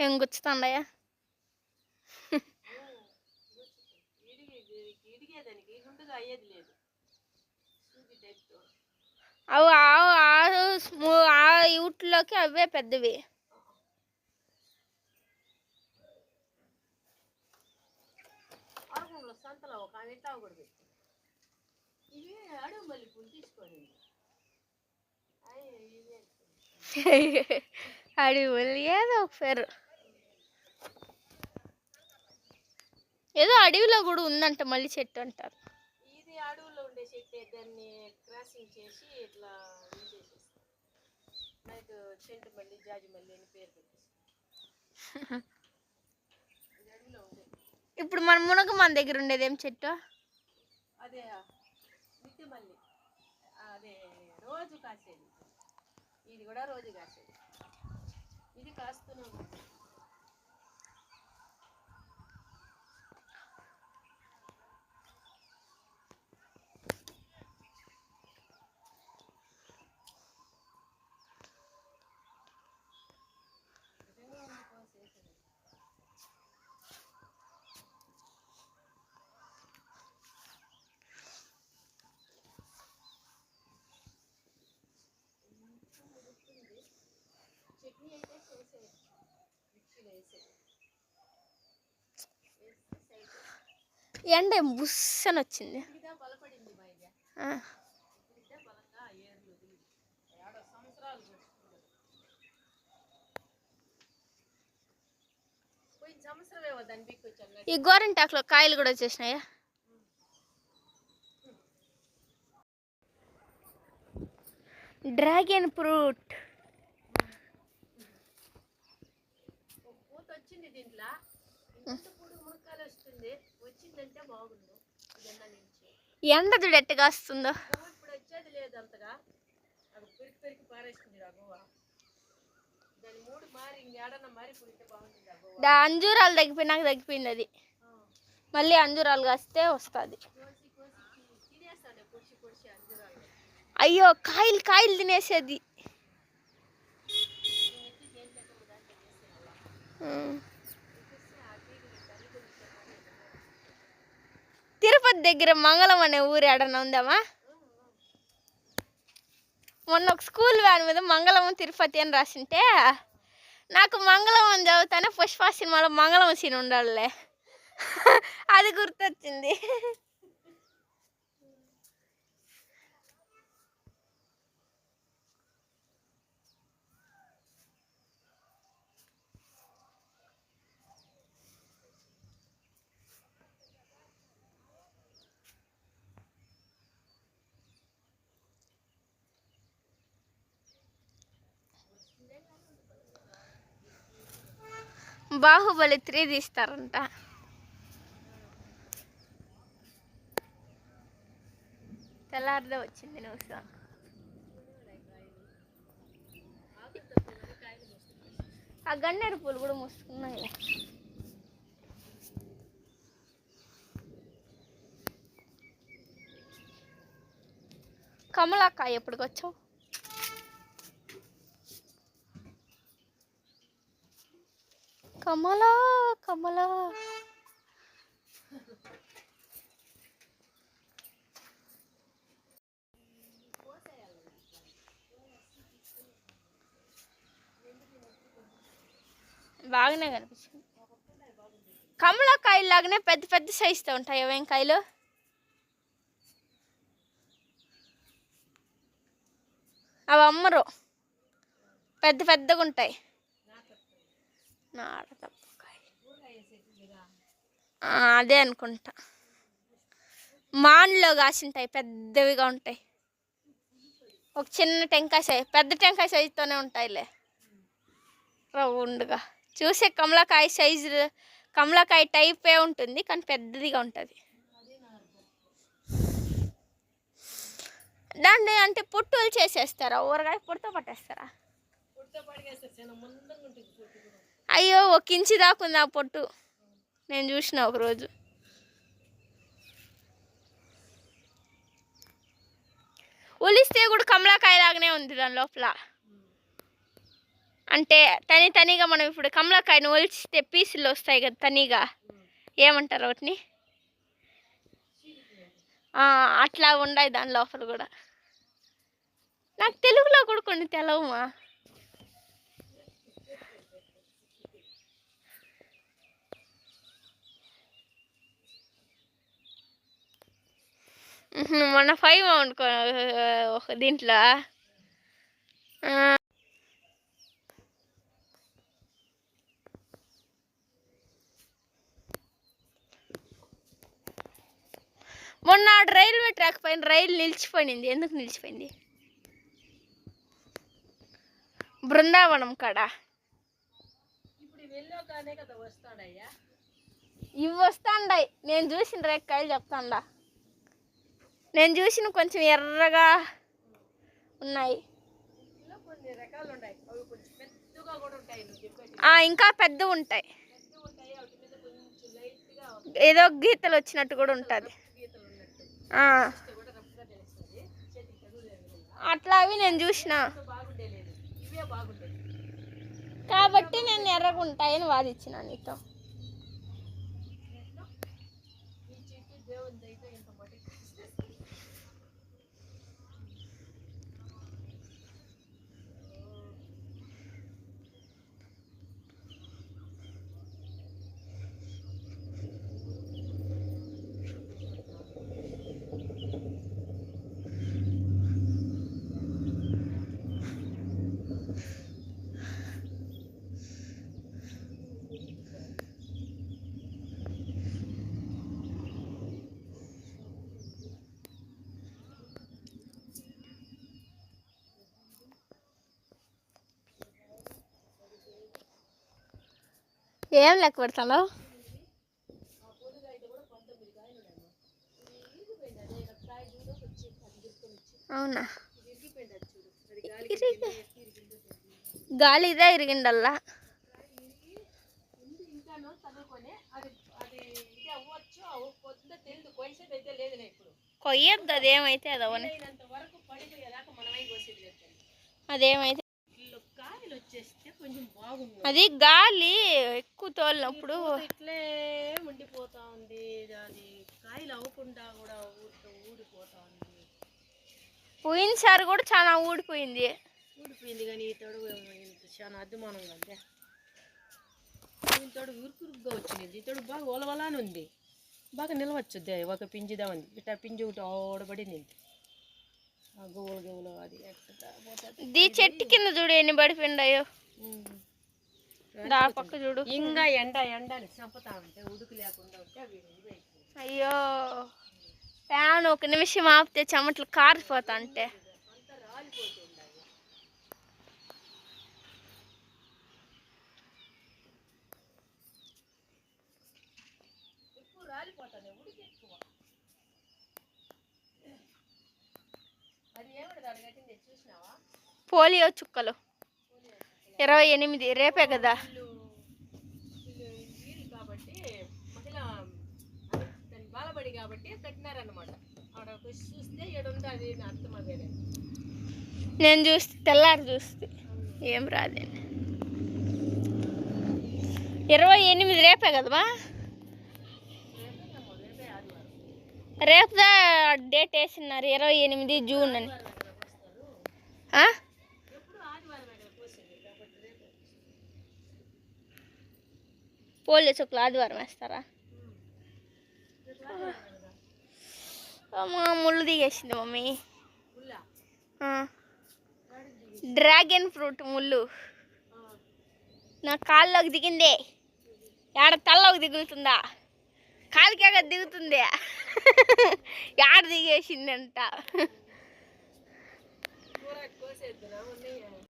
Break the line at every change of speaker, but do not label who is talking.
ఏం గుచ్చుతుండయా? అవి ఆ యూట్లోకి అవే పెద్దవి. సంతలో ఒక ఇట్లా కూడా పెట్టి ఇవి అడుగు మళ్ళీ పూలు తీసుకొని అడవులు ఏదో ఒక పేరు, ఏదో అడవిలో కూడా ఉందంట మళ్ళీ చెట్టు అంటారు. ఇది అడవుల్లో ఉండే చెట్టు, దాన్ని క్రాసింగ్ చేసి ఇట్లా చేసేస్తారు. నాకు చెంటు మళ్ళీ జాజి మళ్ళీ అని పేరు పెట్టేసి. ఇప్పుడు మన మునగ మన దగ్గర ఉండేది ఏం చెట్టు? అదే నిత్య మల్లి, అదే రోజు కాసేది. ఇది కూడా రోజు కాసేది. ఇది కాస్తూనే ఉంటుంది. ఎండ బుస్సని వచ్చింది. ఈ గోరింటాకులో కాయలు కూడా వచ్చేసినాయా? డ్రాగన్ ఫ్రూట్ పూత వచ్చింది. దీంట్లో మునక్కాయలు వస్తుంది. వచ్చిందంటే బాగుంది. ఎండ చూడు ఎట్ట కాస్తుందో. ఇప్పుడు వచ్చేది లేదు అంతగా, అది పెరికి పెరికి పారేస్తుంది. దాని మూడు మారి ఇంకేడన్నా మారి పుడితే బాగుంటుంది. అంజూరాలు తగ్గిపోయినాక తగ్గిపోయింది అది. మళ్ళీ అంజూరాలు కాస్తే వస్తుంది. అయ్యో కాయలు కాయలు తినేసేది. తిరుపతి దగ్గర మంగళం అనే ఊరు ఏడన్నా ఉందామా? మొన్న ఒక స్కూల్ వ్యాన్ మీద మంగళం తిరుపతి అని రాసింటే, నాకు మంగళం అని చదువుతానే పుష్ప సినిమాలో మంగళం సీన్ ఉండాలే, అది గుర్తొచ్చింది. బాహుబలి 3 తీస్తారంట. తెల్లారిదే వచ్చింది న్యూస్. ఆ గన్నేరు పూలు కూడా మూసుకున్నాయి. కమలాకాయ ఎప్పటికొచ్చావు? కమలా కమలా బాగానే కనిపిస్తుంది. కమలాకాయలు లాగానే పెద్ద పెద్ద సైజుతో ఉంటాయి అవేం కాయలు. అవి అమ్మరు, పెద్ద పెద్దగా ఉంటాయి. అదే అనుకుంటా. మాన్లో కాసింటాయి, పెద్దవిగా ఉంటాయి. ఒక చిన్న టెంకాయ సైజు, పెద్ద టెంకాయ సైజుతోనే ఉంటాయిలే, రౌండ్గా. చూసే కమలాకాయ సైజు, కమలాకాయ టైపే ఉంటుంది కానీ పెద్దదిగా ఉంటుంది. దాన్ని అంటే పొట్టులు చేసేస్తారా? ఊరగాయ పొట్టుతో పట్టేస్తారా? అయ్యో ఒక ఇంచి దాకుంది ఆ పొట్టు, నేను చూసిన ఒకరోజు. ఒలిస్తే కూడా కమలాకాయ లాగానే ఉంది దాని లోపల. అంటే తనిగా మనం ఇప్పుడు కమలాకాయను ఒలిచితే పీసులు వస్తాయి కదా తనిగా, ఏమంటారు వాటిని? అట్లా ఉన్నాయి దాని లోపల కూడా. నాకు తెలుగులో కూడా కొన్ని తెలవమా. మొన్న 5 అనుకో ఒక దీంట్లో. మొన్న రైల్వే ట్రాక్ పైన రైలు నిలిచిపోయింది. ఎందుకు నిలిచిపోయింది? బృందావనం కాడ. ఇవి వస్తాండాయి. నేను చూసిన రేక్కాయలు చెప్తాండా. నేను చూసిన కొంచెం ఎర్రగా ఉన్నాయి. ఇంకా పెద్ద ఉంటాయి. ఏదో గీతలు వచ్చినట్టు కూడా ఉంటుంది. అట్లా అవి నేను చూసిన కాబట్టి నేను ఎర్రగా ఉంటాయని వాదించిన నీతో. ఏం లెక్క పెడతాను? అవునా? గాలి ఇదే ఇరిగిండల్లా. కొయ్యద్దు, అదేమైతే అదవని. అదేమైతే అది గాలి ఎక్కువ తోలినప్పుడు ఇట్లే ఉండిపోతా ఉంది. అది కాయలు అవ్వకుండా కూడా ఊడిపోతా ఉంది. పోయినసారి కూడా చాలా ఊడిపోయింది. కానీ ఈ తొడుగు చాలా అద్దుమానంగా అంతే. ఈ తొడుగు ఉరుకురుగ్గా వచ్చింది. ఈ తొడుగు బాగా ఒలవలాని ఉంది. బాగా నిలవచ్చుద్ది. ఒక పింజిదా ఉంది. ఇట్లా పింజి ఒకటి ఓడబడింది. గోవులు గోవులు అది దీ చెట్టు కింద చూడు ఎన్ని పడిపోయిండాయో. దా పక్క చూడు. ఇంకా ఎండని చంపుతా ఉంటే ఉడుకు లేకుండా ఉంటే అయ్యో, ఫ్యాన్ ఒక నిమిషం ఆపితే చెమటలు కారిపోతా అంటే. పోలియో చుక్కలు 28 రేపే కదా. నేను చూస్తే తెల్లారి చూస్తే ఏం రాదండి. 28 రేపే కదమ్మా. రేపుదా డేట్ వేసినారు 28 జూన్ అని. పోలియో చుక్కలు ఆదివారం వేస్తారా? మా ముళ్ళు దిగేసింది మమ్మీ. డ్రాగన్ ఫ్రూట్ ముళ్ళు నా కాళ్ళలోకి దిగిందే. ఏడ తలలోకి దిగులుతుందా? కాలికే దిగుతుంది. ఏడ దిగేసిందంట.